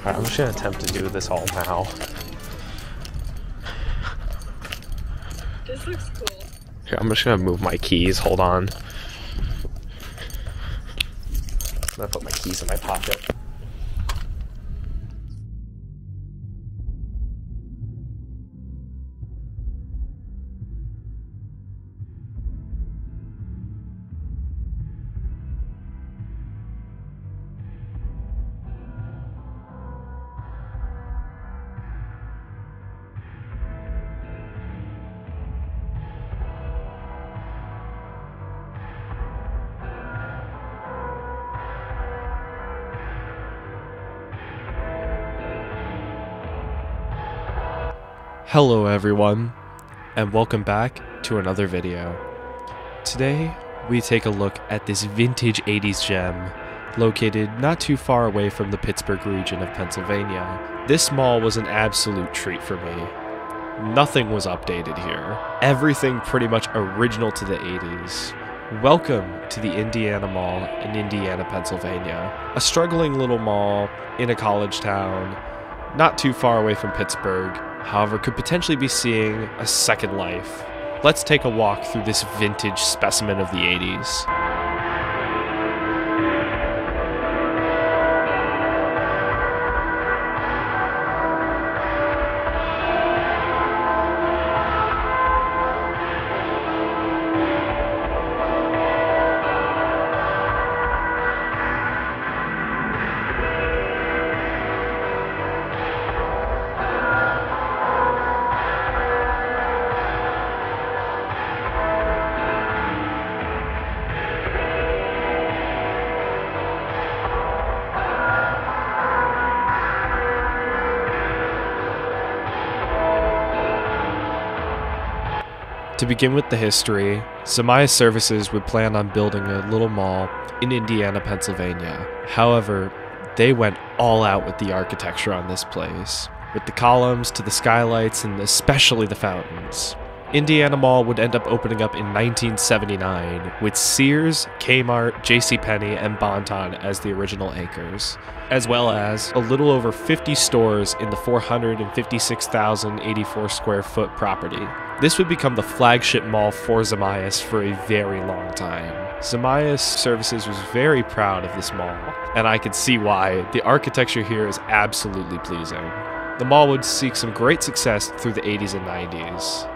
Alright, I'm just gonna attempt to do this all now. This looks cool. Here, I'm just gonna move my keys, hold on. I'm gonna put my keys in my pocket. Hello everyone, and welcome back to another video. Today, we take a look at this vintage 80s gem, located not too far away from the Pittsburgh region of Pennsylvania. This mall was an absolute treat for me. Nothing was updated here. Everything pretty much original to the 80s. Welcome to the Indiana Mall in Indiana, Pennsylvania. A struggling little mall in a college town, not too far away from Pittsburgh, however could potentially be seeing a second life. Let's take a walk through this vintage specimen of the 80s. To begin with the history, Zamiya Services would plan on building a little mall in Indiana, Pennsylvania. However, they went all out with the architecture on this place, with the columns to the skylights and especially the fountains. Indiana Mall would end up opening up in 1979, with Sears, Kmart, JCPenney, and Bon-Ton as the original anchors, as well as a little over 50 stores in the 456,084 square foot property. This would become the flagship mall for Zamiya for a very long time. Zamiya Services was very proud of this mall, and I could see why. The architecture here is absolutely pleasing. The mall would seek some great success through the 80s and 90s.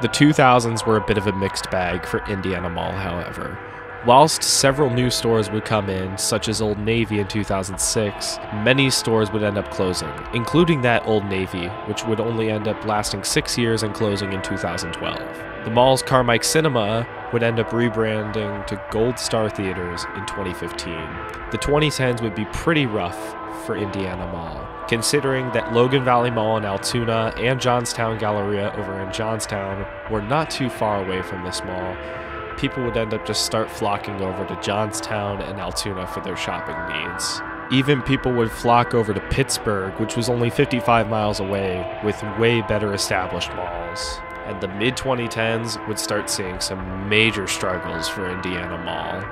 The 2000s were a bit of a mixed bag for Indiana Mall, however. Whilst several new stores would come in, such as Old Navy in 2006, many stores would end up closing, including that Old Navy, which would only end up lasting 6 years and closing in 2012. The mall's Carmike Cinema would end up rebranding to Gold Star Theaters in 2015. The 2010s would be pretty rough for Indiana Mall, considering that Logan Valley Mall in Altoona and Johnstown Galleria over in Johnstown were not too far away from this mall. People would end up just start flocking over to Johnstown and Altoona for their shopping needs. Even people would flock over to Pittsburgh, which was only 55 miles away, with way better established malls. And the mid-2010s would start seeing some major struggles for Indiana Mall.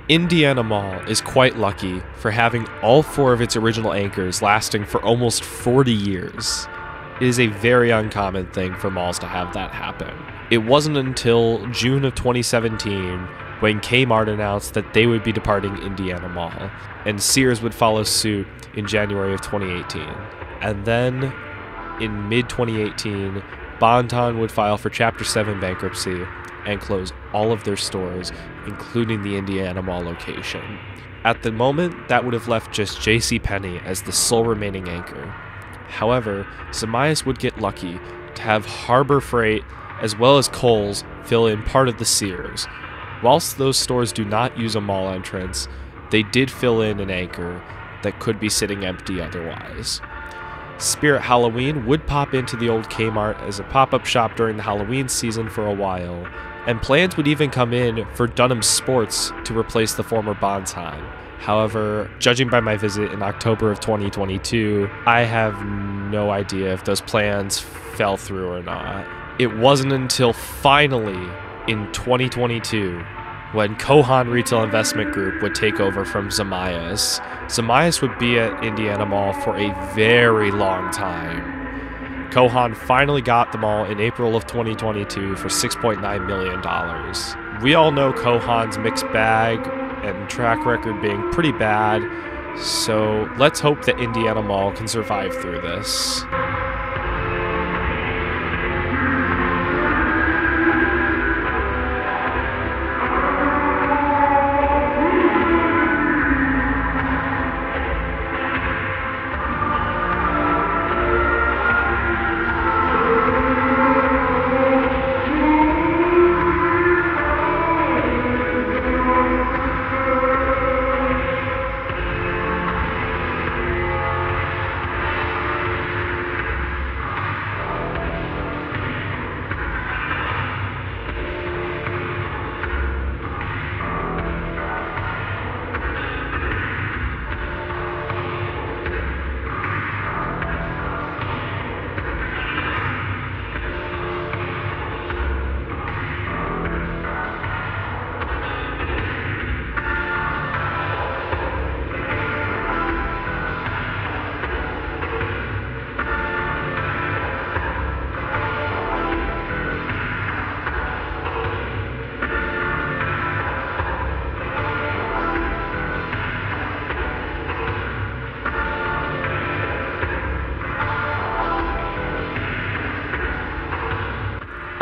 Indiana Mall is quite lucky for having all 4 of its original anchors lasting for almost 40 years. It is a very uncommon thing for malls to have that happen. It wasn't until June of 2017 when Kmart announced that they would be departing Indiana Mall, and Sears would follow suit in January of 2018. And then, in mid-2018, Bon-Ton would file for Chapter 7 bankruptcy and close all of their stores, including the Indiana Mall location. At the moment, that would have left just JCPenney as the sole remaining anchor. However, Zamias would get lucky to have Harbor Freight as well as Kohl's fill in part of the Sears. Whilst those stores do not use a mall entrance, they did fill in an anchor that could be sitting empty otherwise. Spirit Halloween would pop into the old Kmart as a pop-up shop during the Halloween season for a while, and plans would even come in for Dunham Sports to replace the former Bon-Ton. However, judging by my visit in October of 2022, I have no idea if those plans fell through or not. It wasn't until finally in 2022 when Kohan Retail Investment Group would take over from Zamias. Zamias would be at Indiana Mall for a very long time. Kohan finally got the mall in April of 2022 for $6.9 million. We all know Kohan's mixed bag and track record being pretty bad, so let's hope that Indiana Mall can survive through this.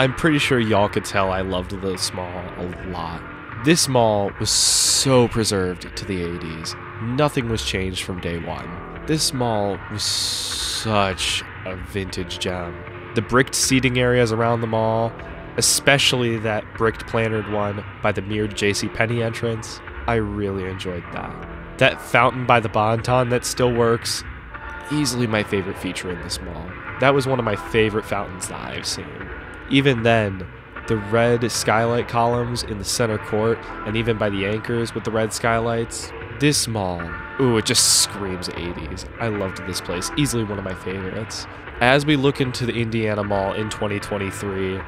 I'm pretty sure y'all could tell I loved this mall a lot. This mall was so preserved to the 80s. Nothing was changed from day one. This mall was such a vintage gem. The bricked seating areas around the mall, especially that bricked plantered one by the mirrored JCPenney entrance, I really enjoyed that. That fountain by the Bonton that still works, easily my favorite feature in this mall. That was one of my favorite fountains that I've seen. Even then, the red skylight columns in the center court, and even by the anchors with the red skylights, this mall, ooh, it just screams 80s. I loved this place, easily one of my favorites. As we look into the Indiana Mall in 2023,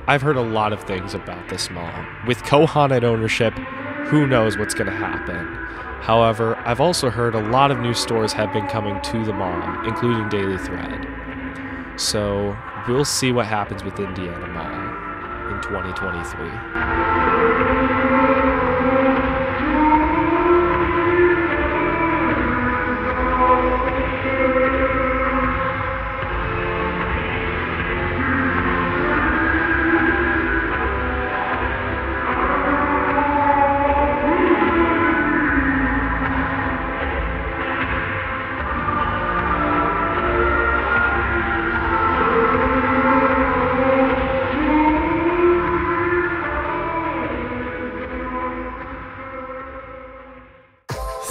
I've heard a lot of things about this mall. With Kohan at ownership, who knows what's going to happen. However, I've also heard a lot of new stores have been coming to the mall, including Daily Thread. So, we'll see what happens with Indiana Mall in 2023.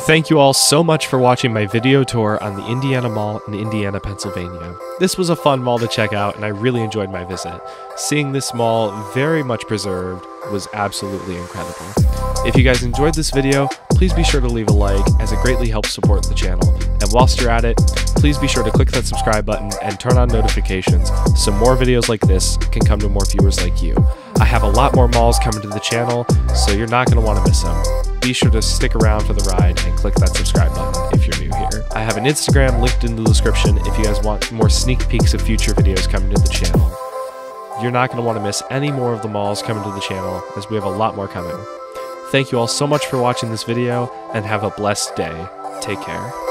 Thank you all so much for watching my video tour on the Indiana Mall in Indiana, Pennsylvania. This was a fun mall to check out and I really enjoyed my visit. Seeing this mall very much preserved was absolutely incredible. If you guys enjoyed this video, please be sure to leave a like as it greatly helps support the channel. And whilst you're at it, please be sure to click that subscribe button and turn on notifications so more videos like this can come to more viewers like you. I have a lot more malls coming to the channel, so you're not going to want to miss them. Be sure to stick around for the ride and click that subscribe button if you're new here. I have an Instagram linked in the description if you guys want more sneak peeks of future videos coming to the channel. You're not going to want to miss any more of the malls coming to the channel as we have a lot more coming. Thank you all so much for watching this video and have a blessed day. Take care.